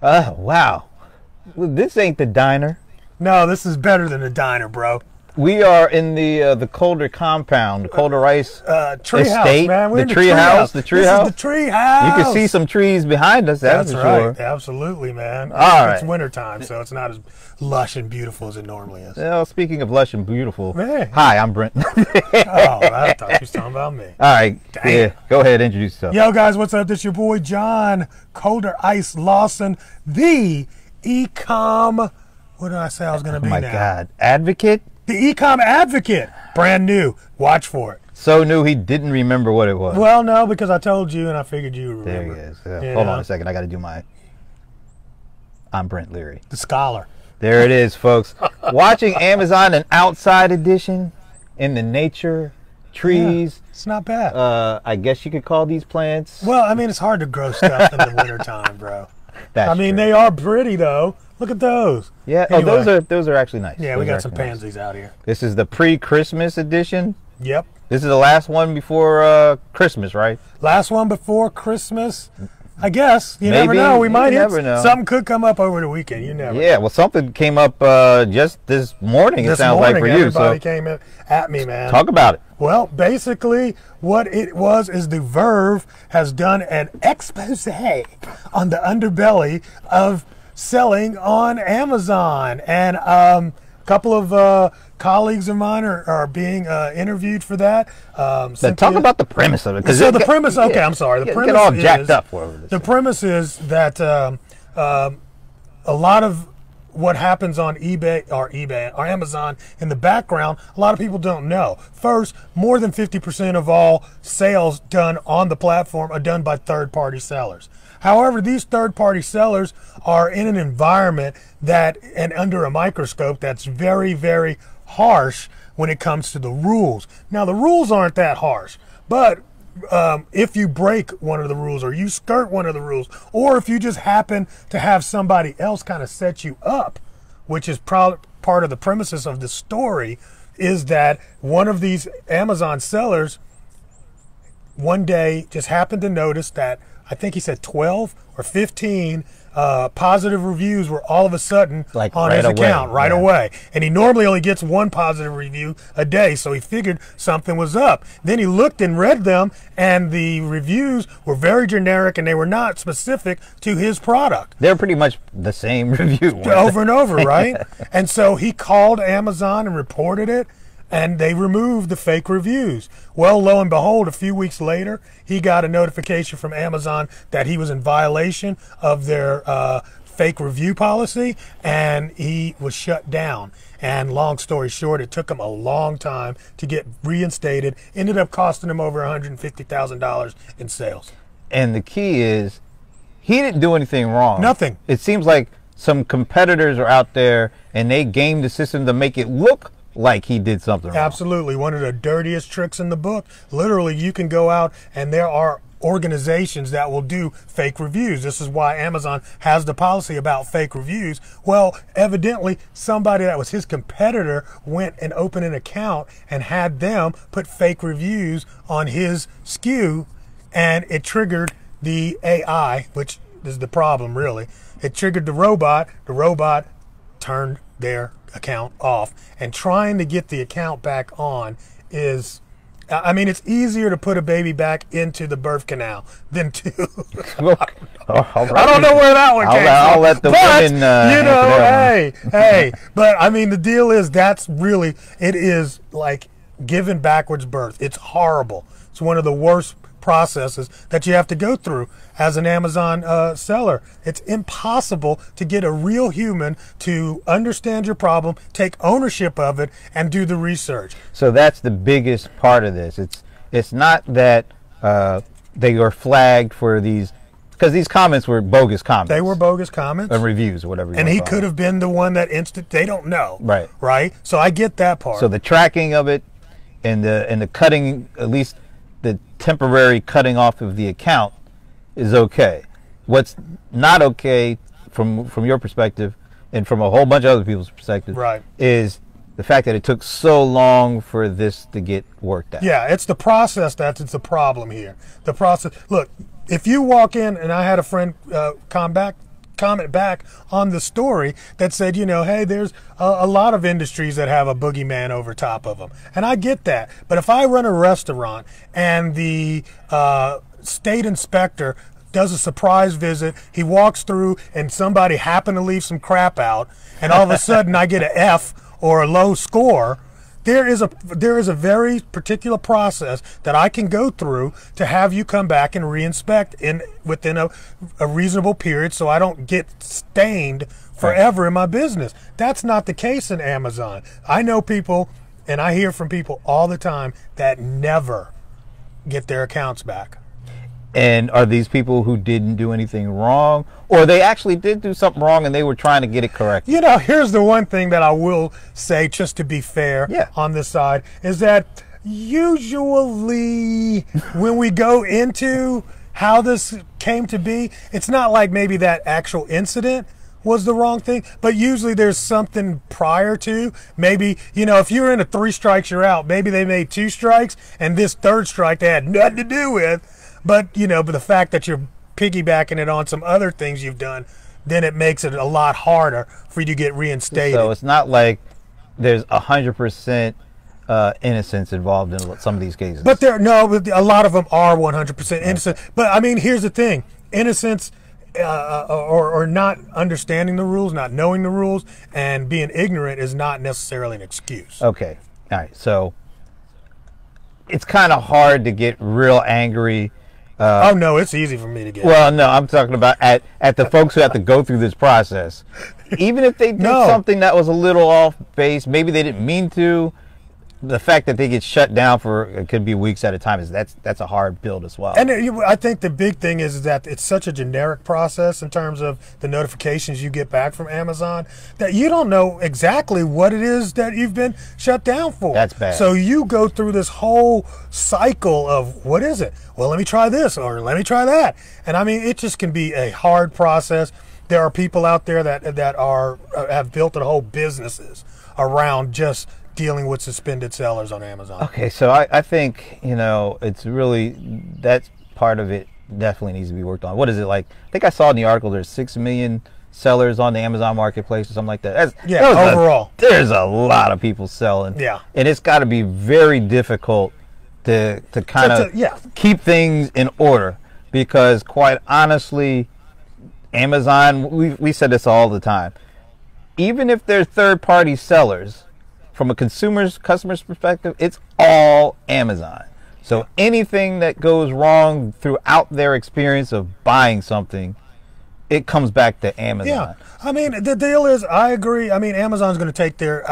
Wow. Well, this ain't the diner. No, this is better than a diner, bro. We are in the Colder compound, the Colder Ice tree estate. house, man. We're in the tree house. The tree house. This is the tree house. You can see some trees behind us. That's for right. sure. Absolutely, man. All right. It's wintertime, so it's not as lush and beautiful as it normally is. Well, speaking of lush and beautiful, hey. Hi, I'm Brent. Oh, I thought you was talking about me. All right. Dang. Yeah, go ahead, introduce yourself. Yo, guys, what's up? This your boy John Colder Ice Lawson, the Ecom. What did I say I was going to be now? Oh my God, advocate. The Ecom Advocate, brand new. Watch for it. So new he didn't remember what it was. Well, no, because I told you and I figured you would remember. There he is. Hold on a second. I got to do my. I'm Brent Leary. The scholar. There it is, folks. Watching Amazon, an outside edition in the nature, trees. Yeah, it's not bad. I guess you could call these plants. Well, I mean, it's hard to grow stuff in the wintertime, bro. That's true. They They are pretty, though. Look at those. Yeah. Anyway. Oh, those are actually nice. Yeah, those we got some pansies nice. out here. This is the pre-Christmas edition. Yep. This is the last one before Christmas, right? Last one before Christmas. I guess. You Maybe. never know. We might never know. Something could come up over the weekend. You never know. Yeah, well, something came up just this morning, it sounds like, for you. Everybody came in at me, man. Talk about it. Well, basically, what it was is the Verve has done an expose on the underbelly of selling on Amazon. And a couple of colleagues of mine are being interviewed for that. Talk about the premise of it. So the premise, okay, I'm sorry. The premise get all is, jacked up for it. The premise is that a lot of what happens on eBay or Amazon in the background, a lot of people don't know. First, more than 50% of all sales done on the platform are done by third-party sellers. However, these third-party sellers are in an environment and under a microscope that's very, very harsh when it comes to the rules. Now, the rules aren't that harsh, but if you break one of the rules or you skirt one of the rules, or if you just happen to have somebody else kind of set you up, which is part of the premises of the story, is that one of these Amazon sellers one day just happened to notice that I think he said 12 or 15 positive reviews were all of a sudden on his account right away. And he normally only gets one positive review a day, so he figured something was up. Then he looked and read them, and the reviews were very generic, and they were not specific to his product. They're pretty much the same review. Over and over, right? And so he called Amazon and reported it, and they removed the fake reviews. Well, lo and behold, a few weeks later, he got a notification from Amazon that he was in violation of their fake review policy, and he was shut down. And long story short, it took him a long time to get reinstated. Ended up costing him over $150,000 in sales. And the key is, he didn't do anything wrong. Nothing. It seems like some competitors are out there, and they game the system to make it look like he did something wrong. Absolutely. One of the dirtiest tricks in the book. Literally, you can go out and there are organizations that will do fake reviews. This is why Amazon has the policy about fake reviews. Well, evidently, somebody that was his competitor went and opened an account and had them put fake reviews on his SKU, and it triggered the AI, which is the problem, really. It triggered the robot. The robot turned their account off, and trying to get the account back on is, I mean, it's easier to put a baby back into the birth canal than to I don't know where that one came from. I'll let the women hey, but I mean, the deal is that's really, it is like giving backwards birth. It's horrible. It's one of the worst processes that you have to go through as an Amazon seller. It's impossible to get a real human to understand your problem, take ownership of it, and do the research. So that's the biggest part of this. It's not that they were flagged for these, because these comments were bogus comments. They were bogus comments. And reviews or whatever. And he could have been the one that they don't know. Right. Right? So I get that part. So the tracking of it and the cutting, at least the temporary cutting off of the account, is okay. What's not okay from your perspective and from a whole bunch of other people's perspective, right, is the fact that it took so long for this to get worked out. Yeah, it's the process that's the problem here. The process. Look, if you walk in, and I had a friend comment back on the story that said, you know, hey, there's a lot of industries that have a boogeyman over top of them. And I get that. But if I run a restaurant and the state inspector does a surprise visit, he walks through and somebody happened to leave some crap out, and all of a sudden I get an F or a low score, there is a very particular process that I can go through to have you come back and reinspect within a reasonable period, so I don't get stained forever in my business. That's not the case in Amazon. I know people, and I hear from people all the time that never get their accounts back. And are these people who didn't do anything wrong, or they actually did do something wrong and they were trying to get it correct? You know, here's the one thing that I will say, just to be fair, Yeah. on this side, is that usually when we go into how this came to be, it's not like maybe that actual incident was the wrong thing, but usually there's something prior to. Maybe, you know, if you're in a 3 strikes, you're out. Maybe they made 2 strikes, and this 3rd strike they had nothing to do with. But, you know, but the fact that you're piggybacking it on some other things you've done, then it makes it a lot harder for you to get reinstated. So it's not like there's 100% innocence involved in some of these cases. But a lot of them are 100% innocent. But I mean, here's the thing: innocence, or not understanding the rules, not knowing the rules, and being ignorant is not necessarily an excuse. Okay, all right. So it's kind of hard to get real angry. Oh no, it's easy for me to get. Well, no, I'm talking about at the folks who have to go through this process. Even if they did something that was a little off base, maybe they didn't mean to. The fact that they get shut down for it could be weeks at a time that's a hard build as well. And I think the big thing is that it's such a generic process in terms of the notifications you get back from Amazon that you don't know exactly what it is that you've been shut down for. That's bad. So you go through this whole cycle of, what is it? Well, let me try this, or let me try that. And I mean, it just can be a hard process. There are people out there that have built their whole businesses around just dealing with suspended sellers on Amazon. Okay, so I think, you know, it's really, that part of it definitely needs to be worked on. What is it like? I think I saw in the article there's 6 million sellers on the Amazon marketplace or something like that. Overall. There's a lot of people selling. Yeah. And it's got to be very difficult to kind of keep things in order, because quite honestly, Amazon, we said this all the time, even if they're third-party sellers, from a customer's perspective, it's all Amazon. So anything that goes wrong throughout their experience of buying something, it comes back to Amazon. Yeah, I mean, the deal is, I agree. I mean, Amazon's going to take their,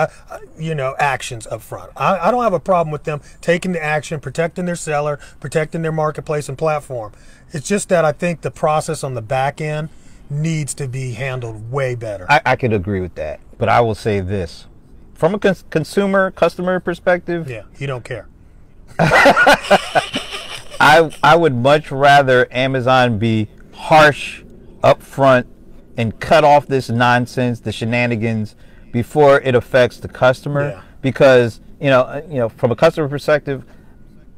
actions up front. I don't have a problem with them taking the action, protecting their seller, protecting their marketplace and platform. It's just that I think the process on the back end needs to be handled way better. I could agree with that, but I will say this. From a customer perspective, yeah, you don't care. I would much rather Amazon be harsh up front and cut off this nonsense, the shenanigans, before it affects the customer. Yeah. Because you know, from a customer perspective,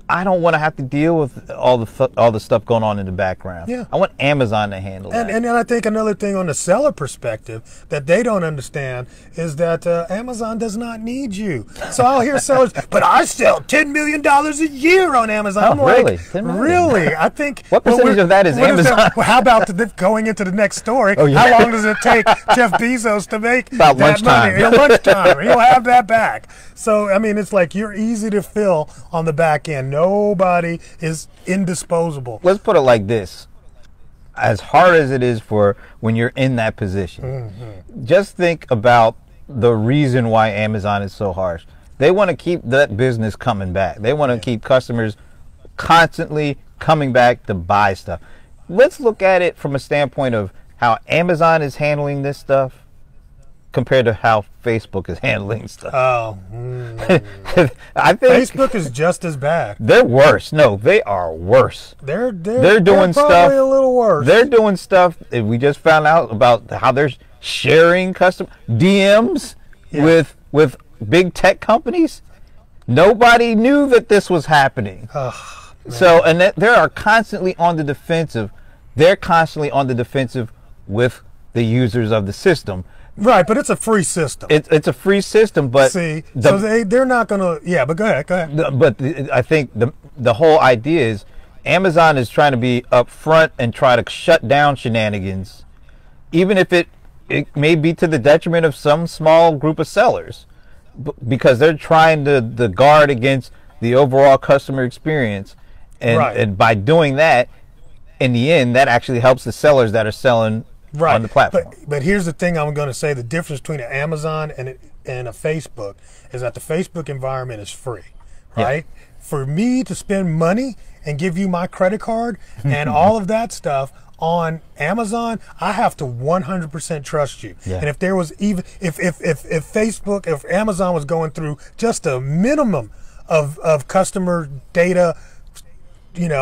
I don't want to have to deal with all the stuff going on in the background. Yeah. I want Amazon to handle that. And I think another thing on the seller perspective that they don't understand is that Amazon does not need you. So I'll hear sellers, but I sell $10 million a year on Amazon. I'm really? Like, really? I think. What percentage of that is Amazon? Well, how about going into the next story? Oh, yeah. How long does it take Jeff Bezos to make about that lunchtime? money? Lunchtime. He'll have that back. So, I mean, it's like you're easy to fill on the back end. Nobody is indisposable. Let's put it like this. As hard as it is for when you're in that position, just think about the reason why Amazon is so harsh. They want to keep that business coming back. They want to keep customers constantly coming back to buy stuff. Let's look at it from a standpoint of how Amazon is handling this stuff compared to how Facebook is handling stuff. Oh, I think Facebook is just as bad. They're worse. No, they are worse. They're doing stuff. Probably a little worse. They're doing stuff. We just found out about how they're sharing custom DMs with big tech companies. Nobody knew that this was happening. Oh, so, and they are constantly on the defensive. They're constantly on the defensive with the users of the system. Right, but it's a free system. It's a free system, but See, so they're not going to. Yeah, but go ahead. I think the whole idea is Amazon is trying to be upfront and try to shut down shenanigans, even if it may be to the detriment of some small group of sellers, because they're trying to guard against the overall customer experience, and by doing that, in the end, that actually helps the sellers that are selling on the platform. But here's the thing I'm going to say: the difference between an Amazon and a Facebook is that the Facebook environment is free, right? Yeah. For me to spend money and give you my credit card and all of that stuff on Amazon, I have to 100% trust you. Yeah. And if there was even if Facebook, if Amazon was going through just a minimum of customer data,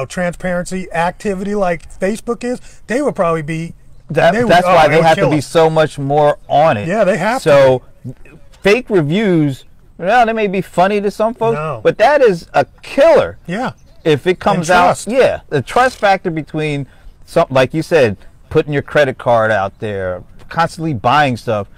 transparency activity like Facebook is, they would probably be. That's why they have to be so much more on it. Yeah, they have to. So fake reviews, well, they may be funny to some folks, but that is a killer. Yeah. If it comes out, the trust factor between something like you said, putting your credit card out there, constantly buying stuff,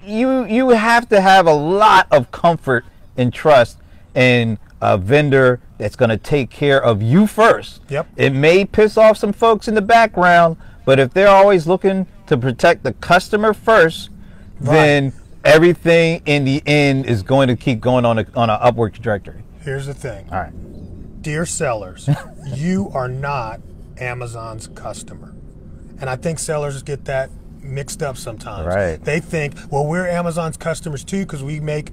you have to have a lot of comfort and trust in a vendor that's going to take care of you first. Yep. It may piss off some folks in the background, but if they're always looking to protect the customer first, then everything in the end is going to keep going on an upward trajectory. Here's the thing. All right. Dear sellers, you are not Amazon's customer. And I think sellers get that mixed up sometimes. Right. They think, well, we're Amazon's customers too because we make,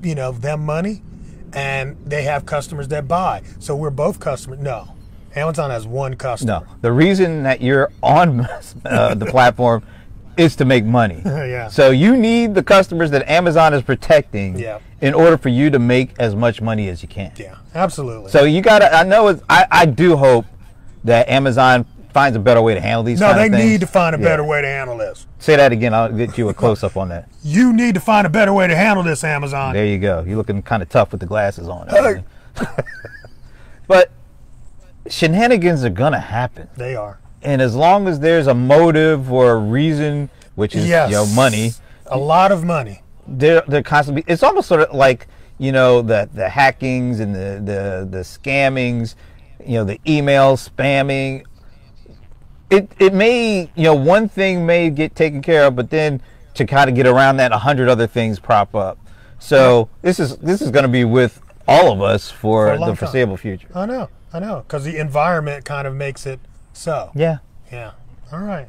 them money, and they have customers that buy. So we're both customers. No. Amazon has one customer. No. The reason that you're on the platform is to make money. Yeah. So you need the customers that Amazon is protecting in order for you to make as much money as you can. Yeah, absolutely. So you got to, I do hope that Amazon finds a better way to handle these kind of things. No, they need to find a better way to handle this. Say that again. I'll get you a close-up on that. You need to find a better way to handle this, Amazon. There you go. You're looking kind of tough with the glasses on. But shenanigans are going to happen. They are. And as long as there's a motive or a reason, which is money. A lot of money. They're constantly, it's almost sort of like, the hackings and the scammings, the email spamming. It may, one thing may get taken care of, but then to kind of get around that, 100 other things prop up. So this is going to be with all of us for the foreseeable future. I know, because the environment kind of makes it so. Yeah. Yeah. All right.